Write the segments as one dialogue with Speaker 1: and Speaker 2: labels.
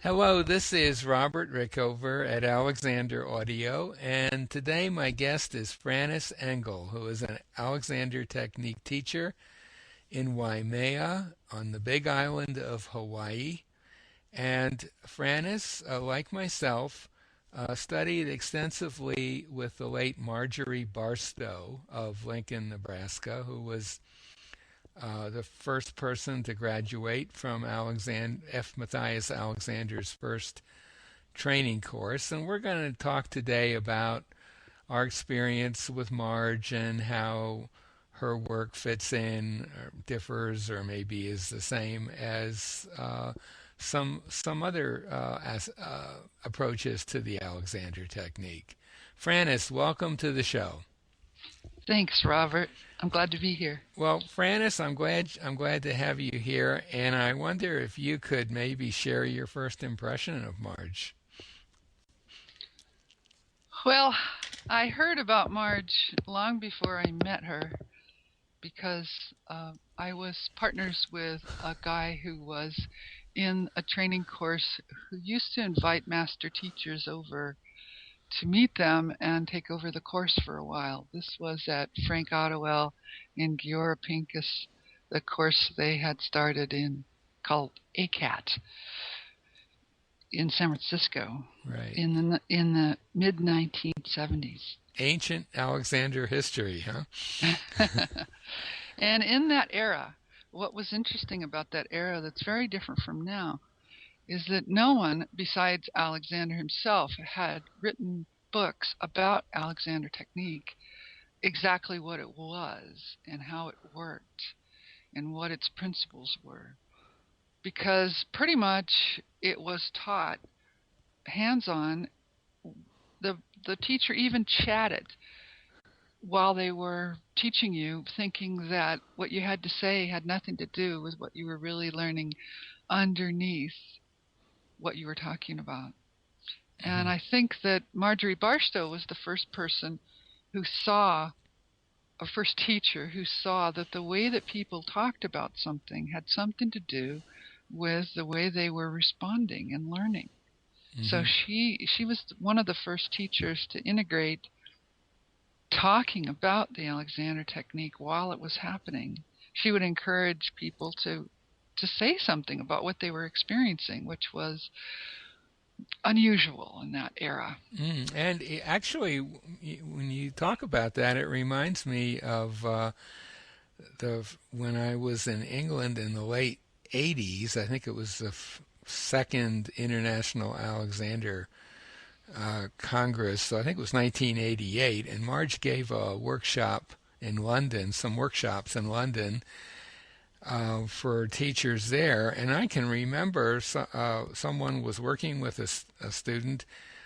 Speaker 1: Hello, this is Robert Rickover at Alexander Audio, and today my guest is Frances Engel, who is an Alexander Technique teacher in Waimea on the Big Island of Hawaii. And Frances, like myself, studied extensively with the late Marjorie Barstow of Lincoln, Nebraska, who was the first person to graduate from F. Matthias Alexander's first training course. And we're going to talk today about our experience with Marge and how her work fits in, or differs, or maybe is the same as some other approaches to the Alexander technique. Frances, welcome to the show.
Speaker 2: Thanks, Robert. I'm glad to be here.
Speaker 1: Well, Frances, I'm glad to have you here, and I wonder if you could maybe share your first impression of Marge.
Speaker 2: Well, I heard about Marge long before I met her because I was partners with a guy who was in a training course who used to invite master teachers over to meet them and take over the course for a while. This was at Frank Ottewell and Giora Pincus, the course they had started in called ACAT in San Francisco
Speaker 1: Right.
Speaker 2: in the mid 1970s.
Speaker 1: Ancient Alexander history, huh?
Speaker 2: And in that era, what was interesting about that era that's very different from now is that no one besides Alexander himself had written books about Alexander technique, exactly what it was and how it worked and what its principles were. Because pretty much it was taught hands-on. The teacher even chatted while they were teaching you, thinking that what you had to say had nothing to do with what you were really learning underneath what you were talking about. And
Speaker 1: Mhm.
Speaker 2: I think that Marjorie Barstow was the first person who saw, a first teacher who saw that the way that people talked about something had something to do with the way they were responding and learning. So
Speaker 1: Mhm.
Speaker 2: she was one of the first teachers to integrate talking about the Alexander technique while it was happening. She would encourage people to say something about what they were experiencing, which was unusual in that era.
Speaker 1: And actually, when you talk about that, it reminds me of the when I was in England in the late '80s. I think it was the second International Alexander Congress. So I think it was 1988, and Marge gave a workshop in London, some workshops in London for teachers there. And I can remember someone was working with a student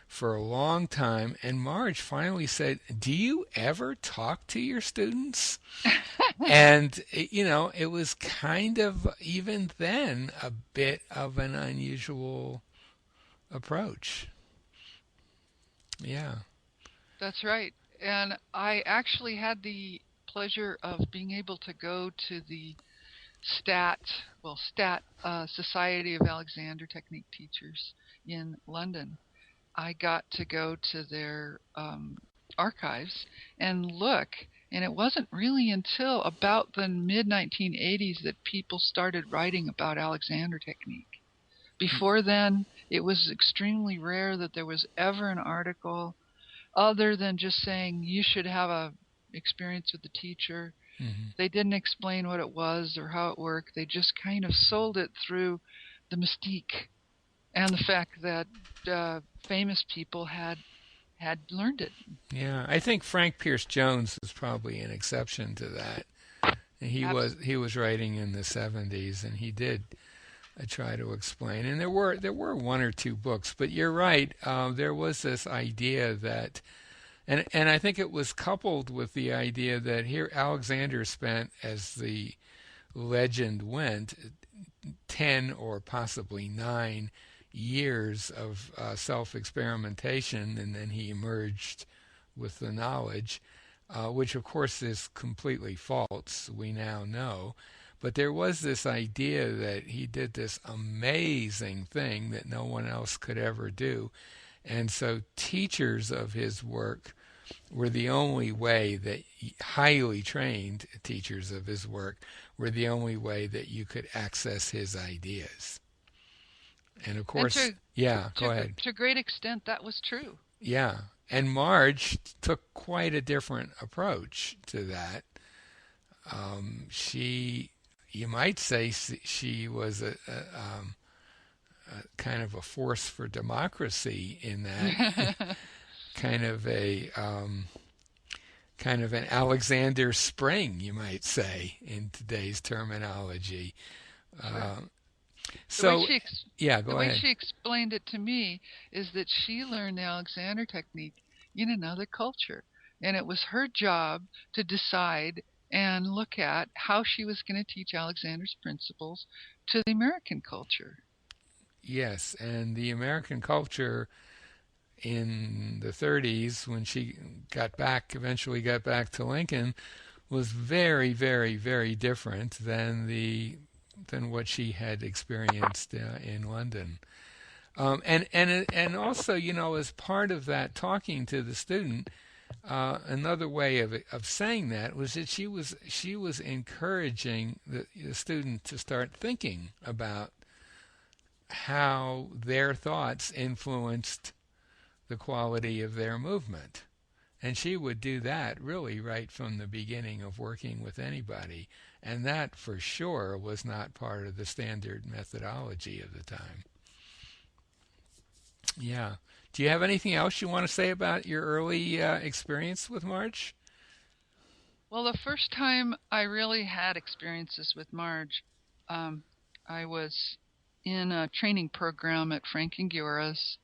Speaker 1: for a long time, and Marge finally said, "Do you ever talk to your students?" And it was kind of even then a bit of an unusual approach. Yeah.
Speaker 2: That's right. And I actually had the pleasure of being able to go to the STAT Society of Alexander Technique Teachers in London. I got to go to their archives and look, and it wasn't really until about the mid 1980s that people started writing about Alexander technique. Before then, it was extremely rare that there was ever an article other than just saying you should have a experience with the teacher.
Speaker 1: Mm-hmm.
Speaker 2: They didn't explain what it was or how it worked. They just kind of sold it through the mystique and the fact that famous people had learned it.
Speaker 1: Yeah, I think Frank Pierce Jones is probably an exception to that. And he was writing in the 70s, and he did try to explain. And there were one or two books, but you're right. There was this idea that, and I think it was coupled with the idea that here Alexander spent, as the legend went, 10 or possibly 9 years of self experimentation, and then he emerged with the knowledge, which of course is completely false, we now know. But there was this idea that he did this amazing thing that no one else could ever do. And so teachers of his work were the only way that highly trained teachers of his work were the only way that you could access his ideas. And of
Speaker 2: And
Speaker 1: course, yeah, go ahead.
Speaker 2: to a great extent, that was true.
Speaker 1: Yeah. And Marge took quite a different approach to that. She, you might say, she was a kind of a force for democracy in that, kind of a kind of an Alexander Spring, you might say, in today's terminology.
Speaker 2: Sure.
Speaker 1: Uh,
Speaker 2: The way
Speaker 1: so,
Speaker 2: she
Speaker 1: yeah,
Speaker 2: the
Speaker 1: go
Speaker 2: way
Speaker 1: ahead.
Speaker 2: she explained it to me is that she learned the Alexander technique in another culture, and it was her job to decide and look at how she was going to teach Alexander's principles to the American culture.
Speaker 1: Yes, and the American culture in the 30s, when she got back, eventually got back to Lincoln, was very, very, very different than what she had experienced in London. And also, as part of that talking to the student, another way of saying that was that she was encouraging the student to start thinking about how their thoughts influenced the quality of their movement. And she would do that really right from the beginning of working with anybody. And that for sure was not part of the standard methodology of the time. Yeah. Do you have anything else you want to say about your early experience with March?
Speaker 2: Well, the first time I really had experiences with Marge, um, I was in a training program at Frank and Gura's,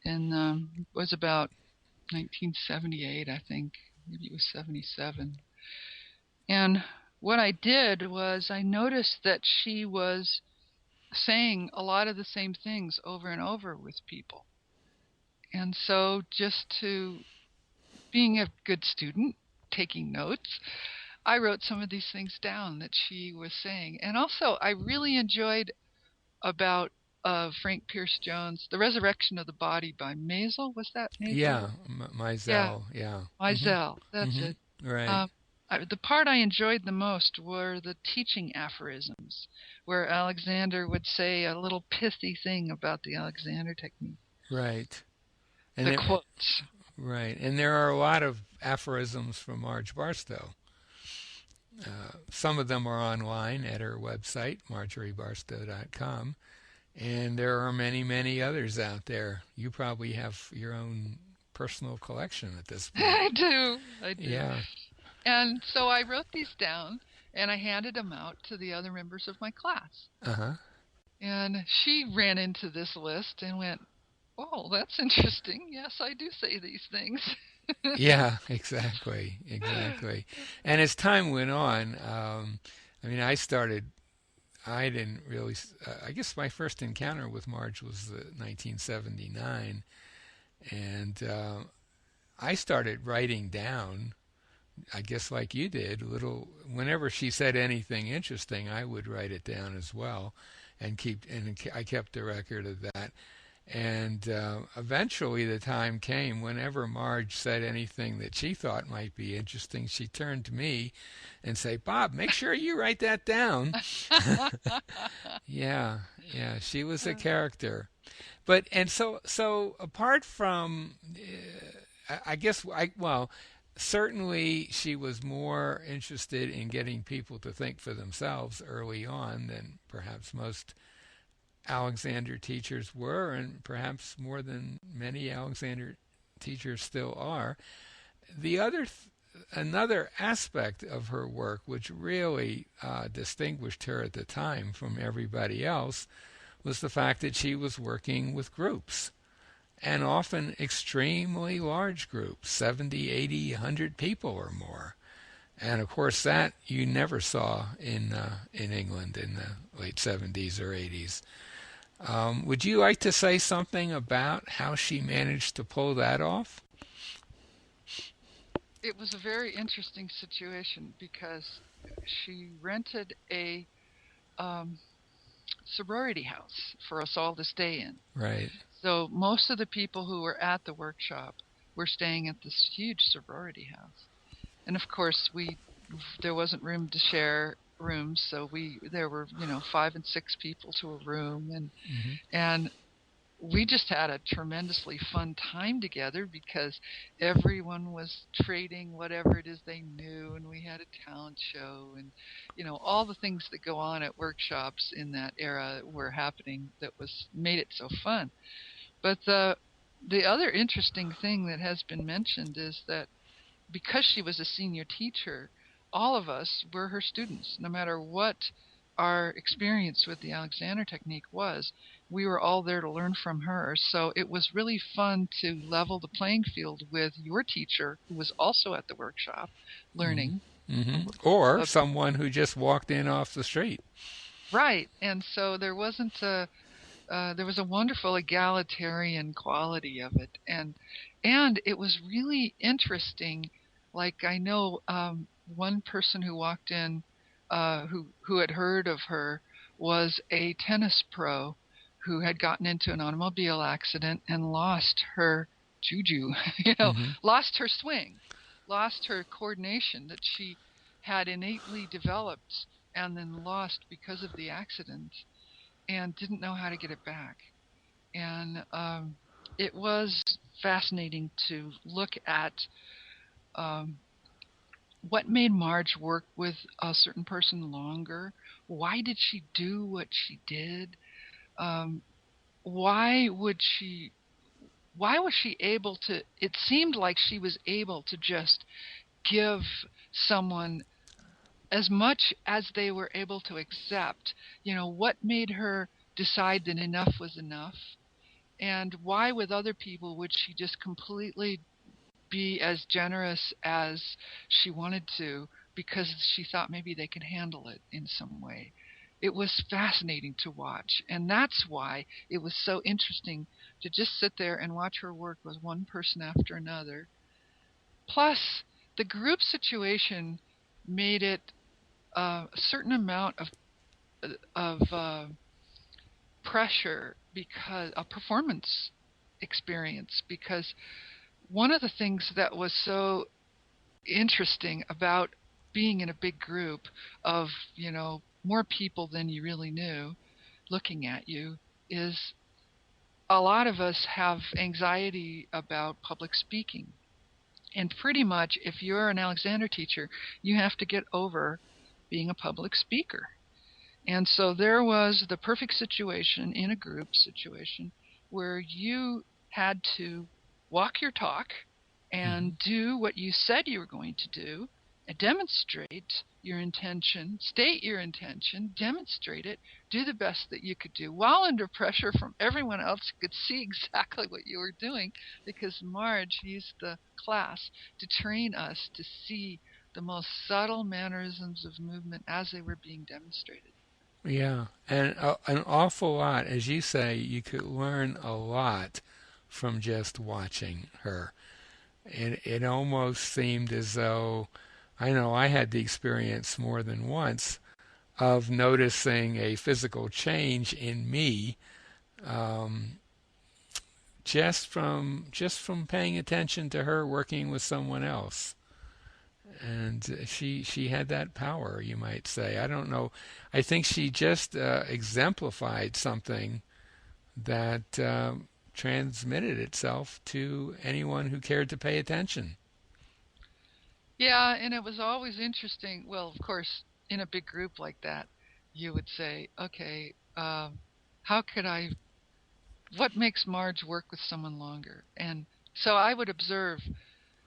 Speaker 2: and it was about 1978, I think. Maybe it was 77. And what I did was I noticed that she was saying a lot of the same things over and over with people. And so, just to being a good student, taking notes, I wrote some of these things down that she was saying. And also, I really enjoyed about Frank Pierce Jones, The Resurrection of the Body by Maisel. Was that Maisel?
Speaker 1: Yeah,
Speaker 2: Yeah,
Speaker 1: Mizell. Yeah.
Speaker 2: Maisel. That's
Speaker 1: Hmm.
Speaker 2: it.
Speaker 1: Right.
Speaker 2: Um, the part I enjoyed the most were the teaching aphorisms, where Alexander would say a little pithy thing about the Alexander technique.
Speaker 1: Right. And
Speaker 2: The
Speaker 1: there,
Speaker 2: quotes.
Speaker 1: right. And there are a lot of aphorisms from Marge Barstow. Some of them are online at her website, marjoriebarstow.com. And there are many, many others out there. You probably have your own personal collection at this point.
Speaker 2: I do. I do.
Speaker 1: Yeah.
Speaker 2: And so I wrote these down and I handed them out to the other members of my class.
Speaker 1: Uh-huh.
Speaker 2: And she ran into this list and went, "Oh, that's interesting. Yes, I do say these things."
Speaker 1: Yeah, exactly. Exactly. And as time went on, I mean, I didn't really, I guess my first encounter with Marge was 1979. And I started writing down, I guess like you did, little, whenever she said anything interesting, I would write it down as well and I kept a record of that. And eventually the time came whenever Marge said anything that she thought might be interesting, she turned to me and say, "Bob, make sure you write that down." Yeah, yeah, she was a character. But and so apart from, I guess well, certainly she was more interested in getting people to think for themselves early on than perhaps most Alexander teachers were, and perhaps more than many Alexander teachers still are. The another aspect of her work, which really distinguished her at the time from everybody else, was the fact that she was working with groups, and often extremely large groups, 70, 80, 100 people or more. And of course, that you never saw in England in the late 70s or 80s. Would you like to say something about how she managed to pull that off?
Speaker 2: It was a very interesting situation because she rented a um, sorority house for us all to stay in.
Speaker 1: Right.
Speaker 2: So most of the people who were at the workshop were staying at this huge sorority house. And of course, there wasn't room to share rooms, so there were 5 and 6 people to a room,
Speaker 1: Hmm.
Speaker 2: and we just had a tremendously fun time together because everyone was trading whatever it is they knew, and we had a talent show, and all the things that go on at workshops in that era were happening that was made it so fun. But the other interesting thing that has been mentioned is that because she was a senior teacher, all of us were her students. No matter what our experience with the Alexander technique was, we were all there to learn from her. So it was really fun to level the playing field with your teacher, who was also at the workshop
Speaker 1: Hmm.
Speaker 2: learning.
Speaker 1: Hmm.
Speaker 2: a-
Speaker 1: Or
Speaker 2: a-
Speaker 1: someone who just walked in off the street.
Speaker 2: right. And so there was a wonderful egalitarian quality of it, and it was really interesting. Like, I know one person who walked in, who had heard of her, was a tennis pro who had gotten into an automobile accident and lost her juju,
Speaker 1: Hmm.
Speaker 2: lost her swing, lost her coordination that she had innately developed, and then lost because of the accident, and didn't know how to get it back. And it was fascinating to look at um, what made Marge work with a certain person longer. Why did she do what she did? Um, why would she? Why was she able to? It seemed like she was able to just give someone as much as they were able to accept. What made her decide that enough was enough? And why, with other people, would she just completely be as generous as she wanted to because she thought maybe they could handle it in some way? It was fascinating to watch. And that's why it was so interesting to just sit there and watch her work with one person after another. Plus, the group situation made it a certain amount of pressure, because a performance experience, because one of the things that was so interesting about being in a big group of, more people than you really knew looking at you is a lot of us have anxiety about public speaking. And pretty much, if you're an Alexander teacher, you have to get over being a public speaker. And so there was the perfect situation in a group situation where you had to walk your talk
Speaker 1: Hmm.
Speaker 2: and do what you said you were going to do, and demonstrate your intention, state your intention, demonstrate it, do the best that you could do while under pressure from everyone else who could see exactly what you were doing, because Marge used the class to train us to see the most subtle mannerisms of movement as they were being demonstrated.
Speaker 1: Yeah, and an awful lot, as you say, you could learn a lot from just watching her. It almost seemed as though, I know I had the experience more than once of noticing a physical change in me, um, just from paying attention to her working with someone else. And she had that power, you might say. I don't know. I think she just exemplified something that transmitted itself to anyone who cared to pay attention.
Speaker 2: Yeah, and it was always interesting. Well, of course, in a big group like that, you would say, okay, how could I, what makes Marge work with someone longer? And so I would observe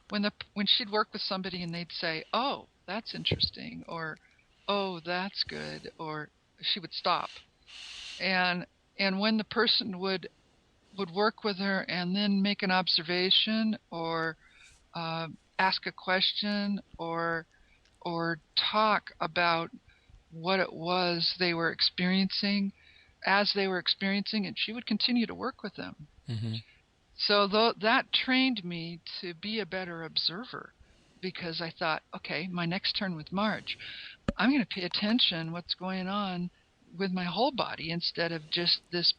Speaker 2: when she'd work with somebody and they'd say, "Oh, that's interesting," or "Oh, that's good," or she would stop. And when the person would work with her and then make an observation, or uh, ask a question, or talk about what it was they were experiencing as they were experiencing it, she would continue to work with them.
Speaker 1: Hmm.
Speaker 2: So that trained me to be a better observer, because I thought, okay, my next turn with Marge, I'm going to pay attention what's going on with my whole body instead of just this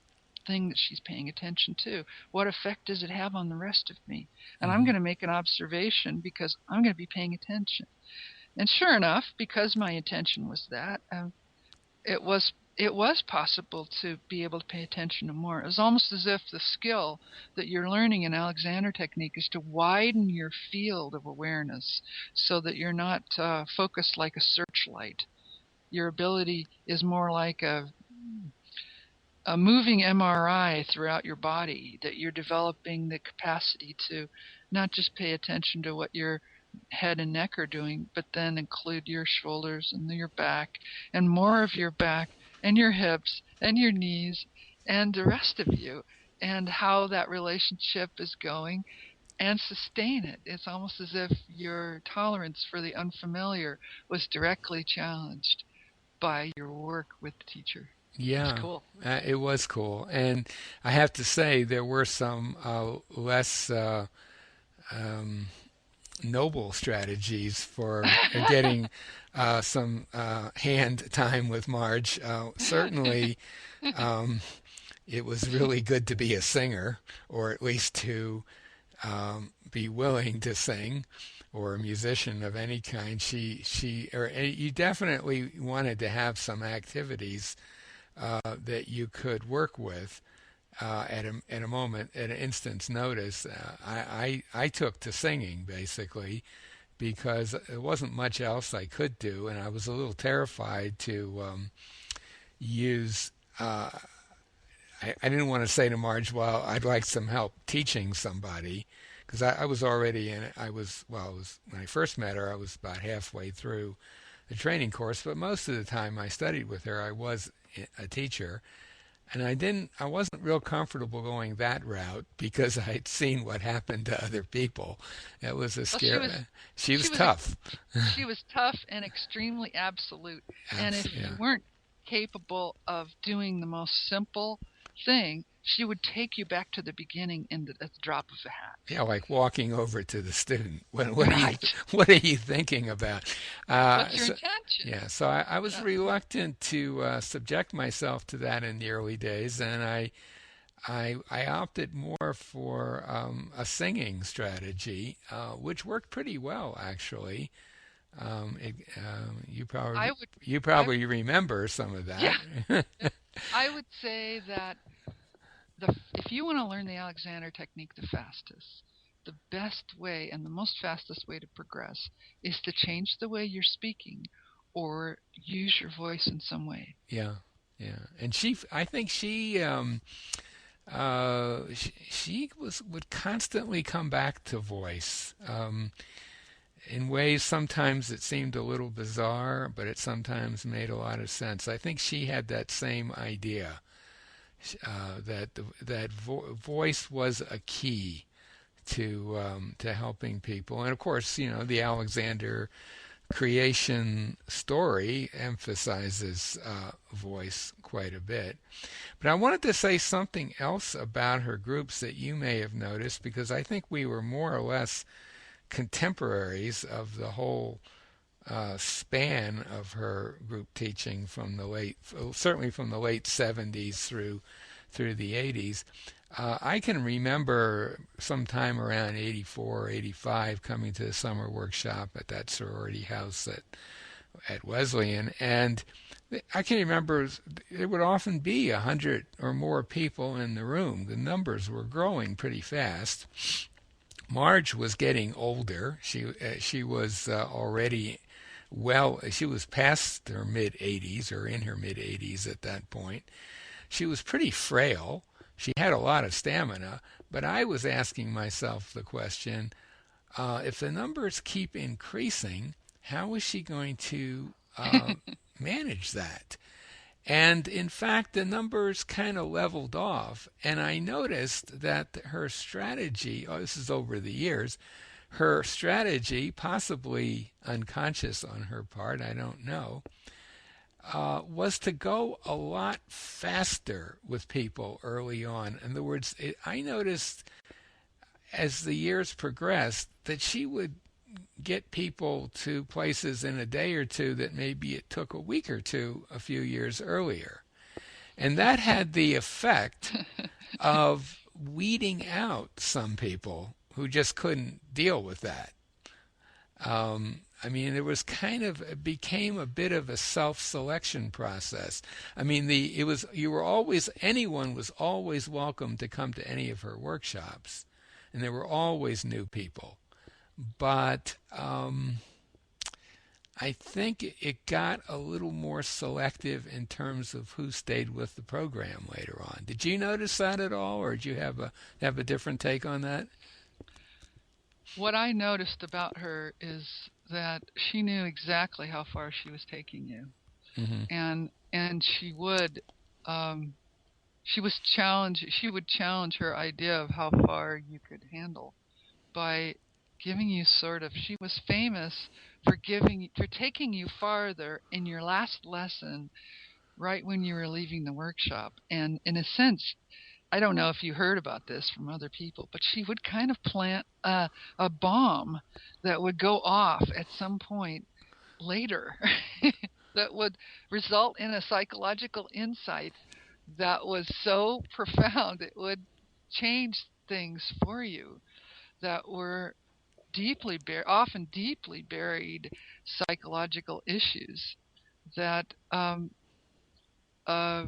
Speaker 2: thing that she's paying attention to. What effect does it have on the rest of me? And I'm
Speaker 1: Mm-hmm.
Speaker 2: going to make an observation because I'm going to be paying attention. And sure enough, because my intention was that, it was possible to be able to pay attention to more. It was almost as if the skill that you're learning in Alexander technique is to widen your field of awareness so that you're not focused like a searchlight. Your ability is more like a moving MRI throughout your body, that you're developing the capacity to not just pay attention to what your head and neck are doing, but then include your shoulders and your back and more of your back and your hips and your knees and the rest of you, and how that relationship is going, and sustain it. It's almost as if your tolerance for the unfamiliar was directly challenged by your work with the teacher. It's
Speaker 1: Yeah,
Speaker 2: cool.
Speaker 1: it was cool, and I have to say there were some less um, noble strategies for getting some hand time with Marge. Certainly, um, it was really good to be a singer, or at least to be willing to sing, or a musician of any kind. Or you definitely wanted to have some activities that you could work with at a moment, at an instant's notice. I took to singing basically because there wasn't much else I could do, and I was a little terrified to use. I didn't want to say to Marge, "Well, I'd like some help teaching somebody," because I was already in. I was when I first met her. I was about halfway through the training course, but most of the time I studied with her, I was a teacher, and I wasn't real comfortable going that route because I'd seen what happened to other people. It was a
Speaker 2: Well,
Speaker 1: scare. She
Speaker 2: she
Speaker 1: was
Speaker 2: was
Speaker 1: tough.
Speaker 2: she was tough and extremely absolute. And if you
Speaker 1: Yeah.
Speaker 2: weren't capable of doing the most simple thing, she would take you back to the beginning at the drop of a hat.
Speaker 1: Yeah, like walking over to the student.
Speaker 2: Right.
Speaker 1: What are you thinking about?
Speaker 2: What's your
Speaker 1: So,
Speaker 2: intention?
Speaker 1: yeah, so I was reluctant to subject myself to that in the early days, and I opted more for a singing strategy, which worked pretty well actually.
Speaker 2: I would,
Speaker 1: You
Speaker 2: I,
Speaker 1: probably remember some of
Speaker 2: yeah,
Speaker 1: that.
Speaker 2: I would say that if you want to learn the Alexander technique the fastest, the best way and the most fastest way to progress is to change the way you're speaking or use your voice in some way.
Speaker 1: Yeah, yeah, and I think she would constantly come back to voice in ways sometimes it seemed a little bizarre, but it sometimes made a lot of sense. I think she had that same idea that voice was a key to helping people, and of course, the Alexander creation story emphasizes voice quite a bit. But I wanted to say something else about her groups that you may have noticed, because I think we were more or less contemporaries of the whole span of her group teaching certainly from the late 70s through the 80s. I can remember sometime around 84, 85 coming to the summer workshop at that sorority house at Wesleyan, and I can remember there would often be 100 or more people in the room. The numbers were growing pretty fast. Marge was getting older. She was already she was past her mid 80s or in her mid 80s at that point. She was pretty frail. She had a lot of stamina, but I was asking myself the question, if the numbers keep increasing, how is she going to manage that? And in fact, the numbers kind of leveled off, and I noticed that her strategy, this is over the years, her strategy, possibly unconscious on her part, I don't know, was to go a lot faster with people early on. In other words, I noticed as the years progressed that she would get people to places in a day or two that maybe it took a week or two a few years earlier. And that had the effect of weeding out some people who just couldn't deal with that. I mean, there was kind of it became a bit of a self-selection process. I mean, the it was you were always anyone was always welcome to come to any of her workshops, and there were always new people. But I think it got a little more selective in terms of who stayed with the program later on. Did you notice that at all, or did you have a different take on that?
Speaker 2: What I noticed about her is that she knew exactly how far she was taking you,
Speaker 1: Hmm.
Speaker 2: and she would challenge her idea of how far you could handle by giving you sort of she was famous for taking you farther in your last lesson right when you were leaving the workshop. And in a sense, I don't know if you heard about this from other people, but she would kind of plant a bomb that would go off at some point later that would result in a psychological insight that was so profound it would change things for you that were often deeply buried psychological issues that uh,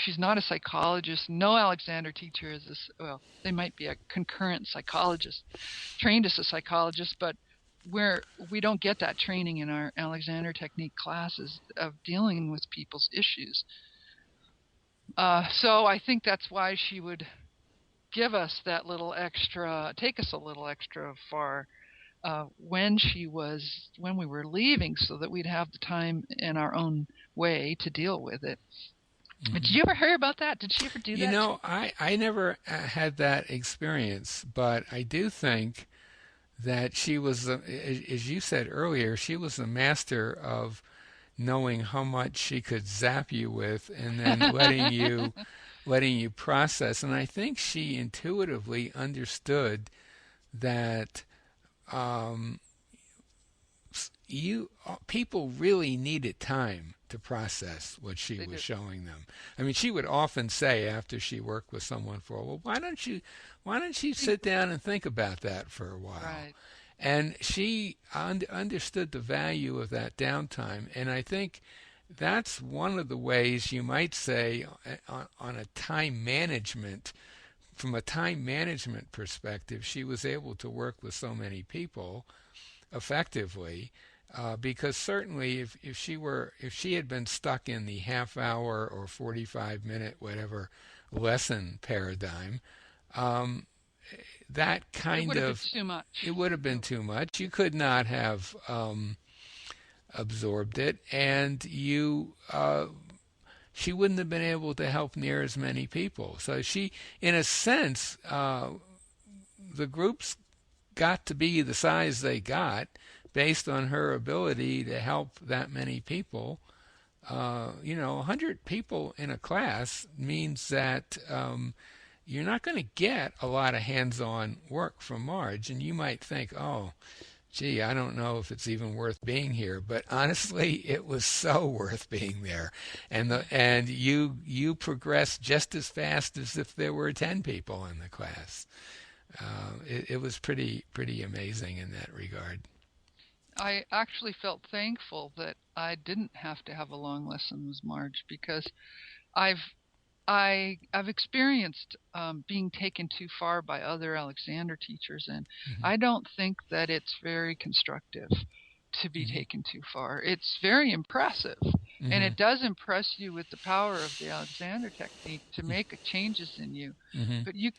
Speaker 2: she's not a psychologist. No Alexander teacher is this. Well, they might be a concurrent psychologist, trained as a psychologist, but we don't get that training in our Alexander technique classes of dealing with people's issues. So I think that's why she would give us that little extra, take us a little extra far when we were leaving, so that we'd have the time in our own way to deal with it. Did
Speaker 1: Hmm.
Speaker 2: you ever hear about that? Did she ever do
Speaker 1: You
Speaker 2: that to
Speaker 1: know, I never had that experience, but I do think that she was, as you said earlier, she was a master of knowing how much she could zap you with, and then letting you process. And I think she intuitively understood that um, you people really needed time to process what she
Speaker 2: They
Speaker 1: was
Speaker 2: did?
Speaker 1: showing them. I mean, she would often say after she worked with someone for, well, why don't you sit down and think about that for a while?
Speaker 2: Right.
Speaker 1: And she understood the value of that downtime, and I think that's one of the ways you might say on a time management from a time management perspective, she was able to work with so many people effectively, because certainly if she had been stuck in the half hour or 45-minute whatever lesson paradigm, um, that
Speaker 2: It
Speaker 1: kind
Speaker 2: would have been
Speaker 1: of
Speaker 2: too much.
Speaker 1: it would have been too much. You could not have absorbed it, and she wouldn't have been able to help near as many people. So she, in a sense, the groups got to be the size they got based on her ability to help that many people. 100 people in a class means that you're not going to get a lot of hands-on work from Marge, and you might think, oh, gee, I don't know if it's even worth being here, but honestly, it was so worth being there, and you progressed just as fast as if there were 10 people in the class. It was pretty amazing in that regard.
Speaker 2: I actually felt thankful that I didn't have to have a long lesson with Marge, because I've I've experienced being taken too far by other Alexander teachers, and
Speaker 1: Hmm.
Speaker 2: I don't think that it's very constructive to be
Speaker 1: Hmm.
Speaker 2: taken too far. It's very impressive, and
Speaker 1: Hmm.
Speaker 2: it does impress you with the power of the Alexander technique to make changes in you.
Speaker 1: Hmm.
Speaker 2: But you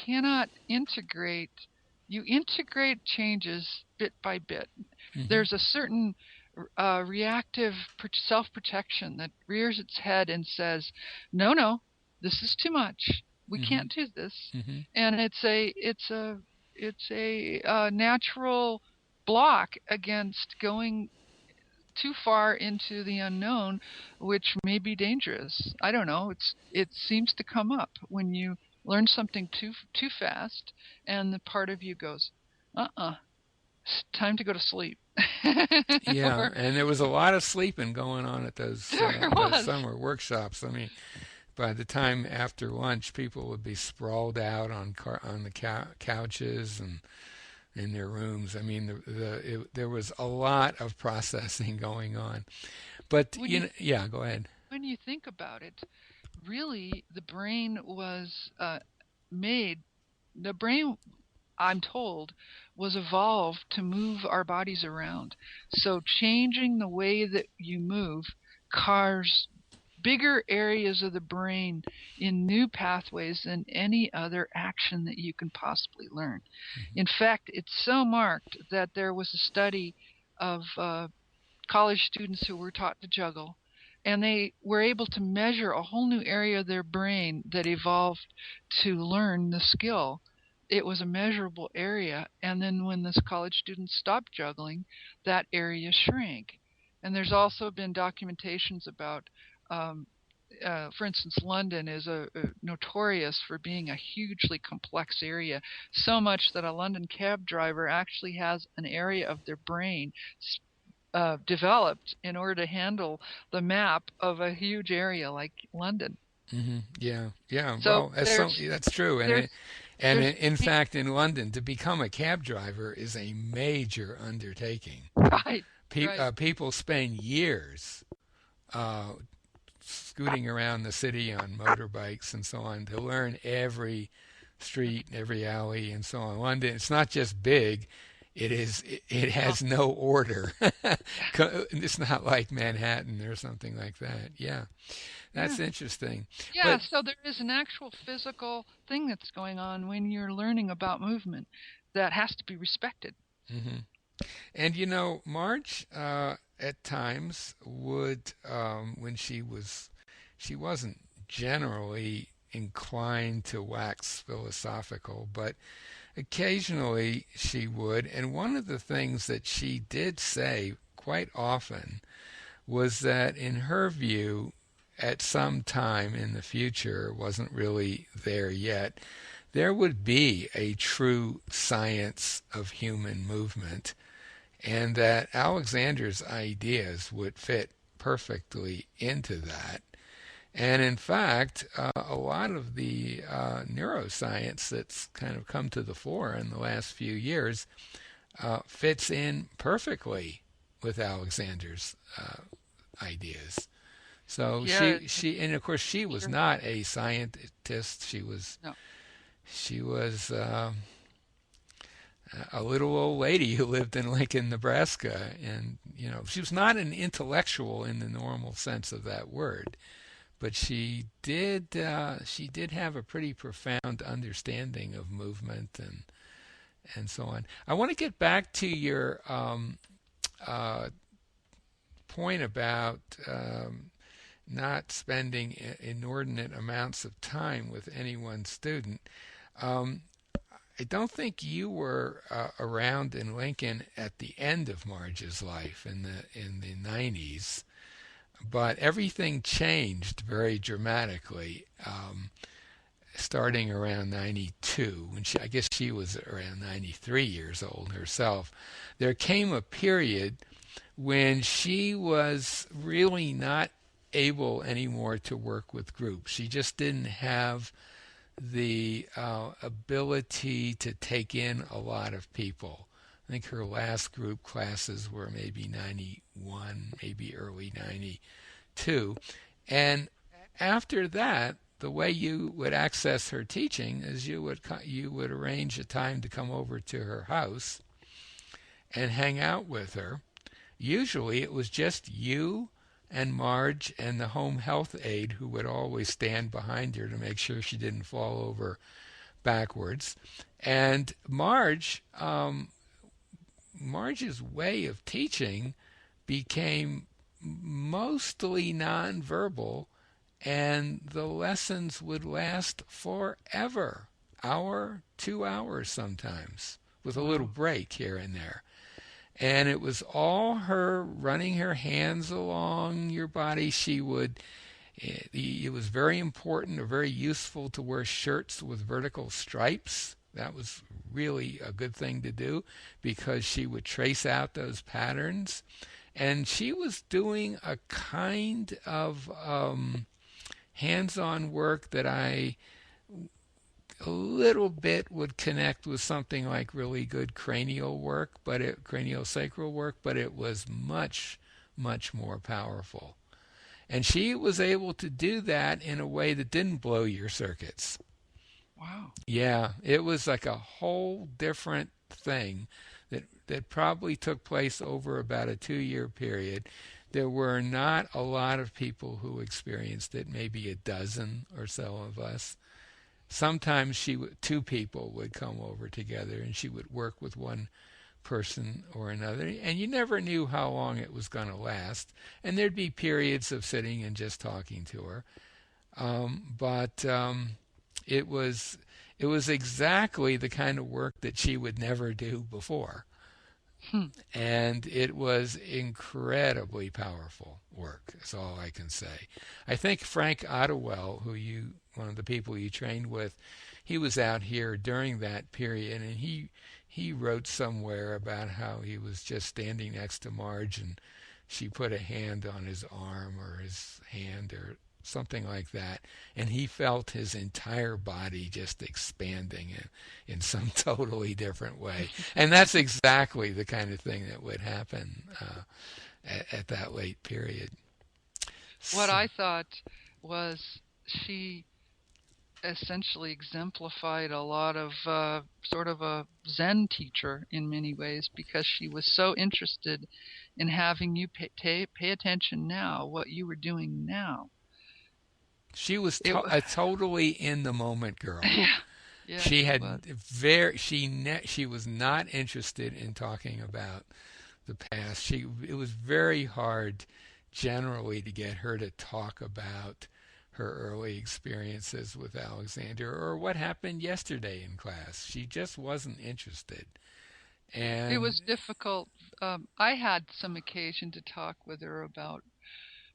Speaker 2: cannot integrate. You integrate changes bit by bit.
Speaker 1: Hmm.
Speaker 2: There's a certain reactive self-protection that rears its head and says, "No, no, this is too much. We
Speaker 1: Hmm.
Speaker 2: can't do this."
Speaker 1: Hmm.
Speaker 2: And it's a natural block against going too far into the unknown, which may be dangerous. I don't know. It seems to come up when you learn something too fast, and the part of you goes, "Uh-uh." time to go to sleep.
Speaker 1: Yeah,
Speaker 2: Or
Speaker 1: and there was a lot of sleeping going on at
Speaker 2: there
Speaker 1: those
Speaker 2: was.
Speaker 1: summer workshops. I mean, by the time after lunch, people would be sprawled out on the couches and in their rooms. I mean, there was a lot of processing going on. But
Speaker 2: When you
Speaker 1: yeah, go ahead.
Speaker 2: when you think about it, really, the brain was made. The brain, I'm told, was evolved to move our bodies around. So changing the way that you move carves bigger areas of the brain in new pathways than any other action that you can possibly learn.
Speaker 1: Hmm.
Speaker 2: In fact, it's so marked that there was a study of college students who were taught to juggle, and they were able to measure a whole new area of their brain that evolved to learn the skill. It was a measurable area, and then when this college students stopped juggling, that area shrank. And there's also been documentations about, um, for instance, London is notorious for being a hugely complex area, so much that a London cab driver actually has an area of their brain developed in order to handle the map of a huge area like London.
Speaker 1: Hmm. Yeah, yeah.
Speaker 2: So
Speaker 1: Well, that's true,
Speaker 2: there's
Speaker 1: in fact, in London, to become a cab driver is a major undertaking.
Speaker 2: right, right,
Speaker 1: People spend years uh, scooting around the city on motorbikes and so on to learn every street, every alley, and so on. London, it's not just big; it
Speaker 2: no,
Speaker 1: has no order. It's not like Manhattan or something like that. Yeah,
Speaker 2: yeah,
Speaker 1: that's interesting.
Speaker 2: yeah.
Speaker 1: But
Speaker 2: So there is an actual physical thing that's going on when you're learning about movement that has to be respected.
Speaker 1: mhm. And Marge at times would, when she wasn't generally inclined to wax philosophical, but occasionally she would. And one of the things that she did say quite often was that, in her view, at some time in the future, wasn't really there yet, there would be a true science of human movement, and that Alexander's ideas would fit perfectly into that. And in fact, a lot of the neuroscience that's kind of come to the fore in the last few years fits in perfectly with Alexander's ideas. So
Speaker 2: Yeah,
Speaker 1: and of course, she was
Speaker 2: sure.
Speaker 1: not a scientist.
Speaker 2: No,
Speaker 1: She was a little old lady who lived in Lincoln, Nebraska, and she was not an intellectual in the normal sense of that word, but she did have a pretty profound understanding of movement and so on. I want to get back to your uh, point about not spending inordinate amounts of time with any one student. Um, I don't think you were around in Lincoln at the end of Marge's life in the 90s, but everything changed very dramatically starting around 92 when I guess she was around 93 years old herself. There came a period when she was really not able anymore to work with groups. She just didn't have the ability to take in a lot of people. I think her last group classes were maybe 91, maybe early 92. And after that, the way you would access her teaching is you would arrange a time to come over to her house and hang out with her. Usually it was just you and Marge and the home health aide, who would always stand behind her to make sure she didn't fall over backwards. And Marge's way of teaching became mostly nonverbal, and the lessons would last forever, hour, 2 hours sometimes, with a little
Speaker 2: wow.
Speaker 1: break here and there. And it was all her running her hands along your body. It was very important or very useful to wear shirts with vertical stripes That was really a good thing to do because she would trace out those patterns. And she was doing a kind of hands-on work that I a little bit would connect with something like really good cranial work, cranial sacral work, but it was much, much more powerful. And she was able to do that in a way that didn't blow your circuits.
Speaker 2: Wow.
Speaker 1: Yeah, it was like a whole different thing that probably took place over about a 2 year period. There were not a lot of people who experienced it, maybe a dozen or so of us. Sometimes two people would come over together and she would work with one person or another, and you never knew how long it was going to last. And there'd be periods of sitting and just talking to her. But it was it was exactly the kind of work that she would never do before.
Speaker 2: Hmm.
Speaker 1: And it was incredibly powerful work, is all I can say. I think Frank Ottewell, one of the people you trained with, he was out here during that period, and he wrote somewhere about how he was just standing next to Marge, and she put a hand on his arm or his hand or something like that, and he felt his entire body just expanding in some totally different way. And that's exactly the kind of thing that would happen at that late period.
Speaker 2: What
Speaker 1: So,
Speaker 2: I thought was she essentially exemplified a lot of sort of a Zen teacher in many ways, because she was so interested in having you pay attention now, what you were doing now.
Speaker 1: she was
Speaker 2: It was,
Speaker 1: a totally in the moment girl.
Speaker 2: yeah, yeah,
Speaker 1: She
Speaker 2: she was.
Speaker 1: had she was not interested in talking about the past. It was very hard generally to get her to talk about her early experiences with Alexander or what happened yesterday in class. She just wasn't interested.
Speaker 2: It
Speaker 1: And
Speaker 2: was difficult. I had some occasion to talk with her about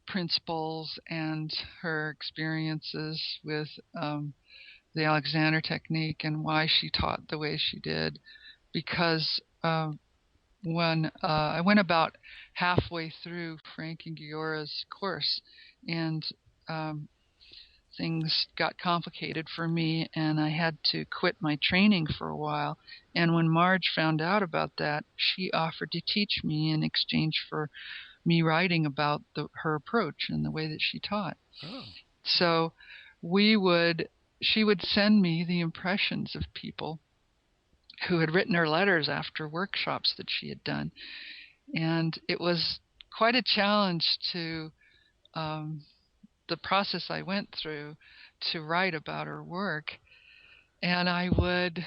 Speaker 2: principles and her experiences with the Alexander technique and why she taught the way she did. Because when I went about halfway through Frank and Giora's course, and um, things got complicated for me, and I had to quit my training for a while. And when Marge found out about that, she offered to teach me in exchange for me writing about her approach and the way that she taught.
Speaker 1: oh,
Speaker 2: So we would, she would send me the impressions of people who had written her letters after workshops that she had done. And it was quite a challenge to um, the process I went through to write about her work. And I would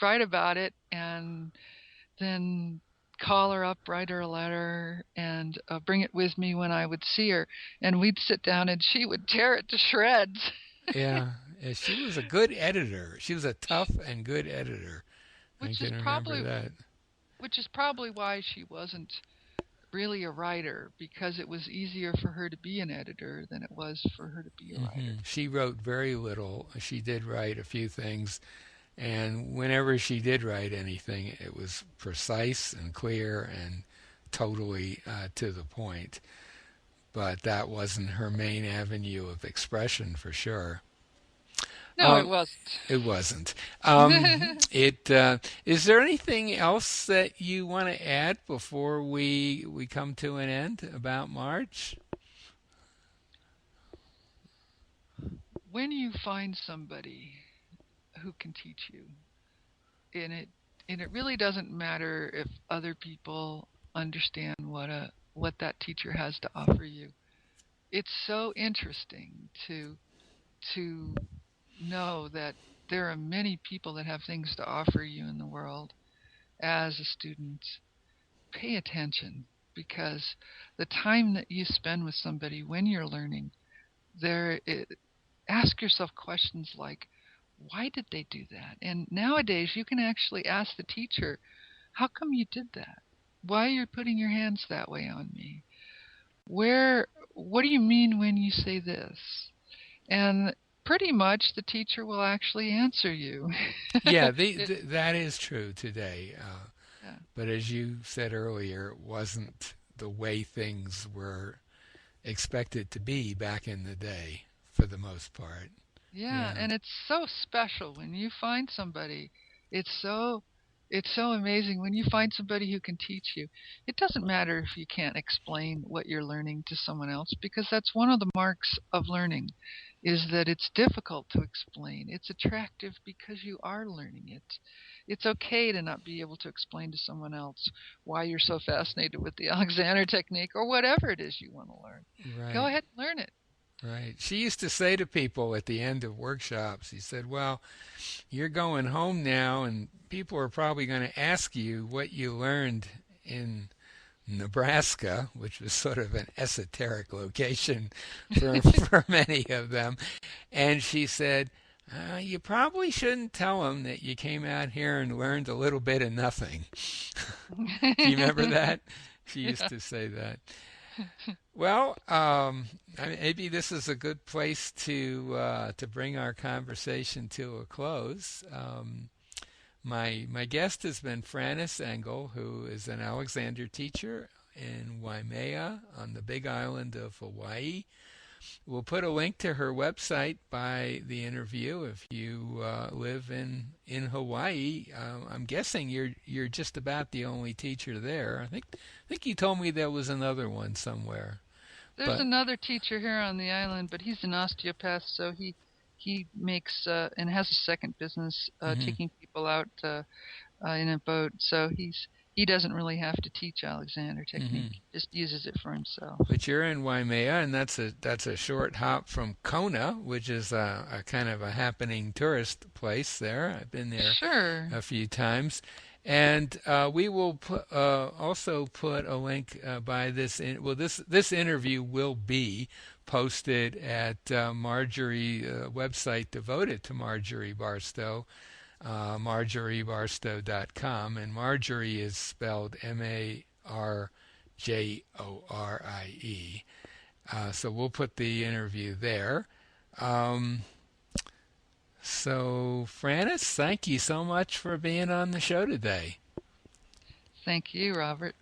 Speaker 2: write about it and then call her up, write her a letter, and bring it with me when I would see her. And we'd sit down and she would tear it to shreds.
Speaker 1: yeah. She was a good editor. She was a tough and good editor. I
Speaker 2: which is
Speaker 1: can remember
Speaker 2: probably
Speaker 1: that.
Speaker 2: which is probably why she wasn't really a writer, because it was easier for her to be an editor than it was for her to be a writer.
Speaker 1: She wrote very little. She did write a few things, and whenever she did write anything, it was precise and clear and totally to the point. But that wasn't her main avenue of expression for sure.
Speaker 2: No, it
Speaker 1: Um,
Speaker 2: wasn't.
Speaker 1: it wasn't. It is there anything else that you want to add before we come to an end about March?
Speaker 2: When you find somebody who can teach you, and it really doesn't matter if other people understand what that teacher has to offer you. It's so interesting to know that there are many people that have things to offer you in the world as a student. Pay attention, because the time that you spend with somebody when you're learning, ask yourself questions like, why did they do that? And nowadays you can actually ask the teacher, how come you did that? Why are you putting your hands that way on me? What do you mean when you say this? And pretty much the teacher will actually answer you.
Speaker 1: Yeah,
Speaker 2: It,
Speaker 1: that is true today.
Speaker 2: yeah.
Speaker 1: But as you said earlier, it wasn't the way things were expected to be back in the day for the most part.
Speaker 2: Yeah,
Speaker 1: Yeah.
Speaker 2: and it's so special when you find somebody. It's so it's so amazing when you find somebody who can teach you. It doesn't matter if you can't explain what you're learning to someone else because that's one of the marks of learning is that it's difficult to explain. It's attractive because you are learning it. It's okay to not be able to explain to someone else why you're so fascinated with the Alexander technique or whatever it is you want to learn. Go
Speaker 1: Right.
Speaker 2: ahead and learn it.
Speaker 1: Right. She used to say to people at the end of workshops, she said, "Well, you're going home now, and people are probably going to ask you what you learned in Nebraska," which was sort of an esoteric location for many of them. And she said, "You probably shouldn't tell them that you came out here and learned a little bit of nothing." Do you remember that? She used
Speaker 2: Yeah.
Speaker 1: to say that. Well, maybe this is a good place to bring our conversation to a close. My guest has been Frances Engel, who is an Alexander teacher in Waimea on the Big Island of Hawaii. We'll put a link to her website by the interview. If you live in Hawaii, I'm guessing you're just about the only teacher there. I think you told me there was another one somewhere,
Speaker 2: There's
Speaker 1: but
Speaker 2: another teacher here on the island, but he's an osteopath, so he makes and has a second business
Speaker 1: mhm,
Speaker 2: taking people out in a boat. So he doesn't really have to teach Alexander technique.
Speaker 1: mhm.
Speaker 2: He just uses it for himself.
Speaker 1: But you're in Waimea, and that's a short hop from Kona, which is a kind of a happening tourist place there. I've been there
Speaker 2: Sure.
Speaker 1: a few times. And we will also put a link by this interview will be posted at Marjorie website devoted to Marjorie Barstow, marjoriebarstow.com, and Marjorie is spelled Marjorie. So we'll put the interview there. Um, so, Frances, thank you so much for being on the show today.
Speaker 2: Thank you, Robert.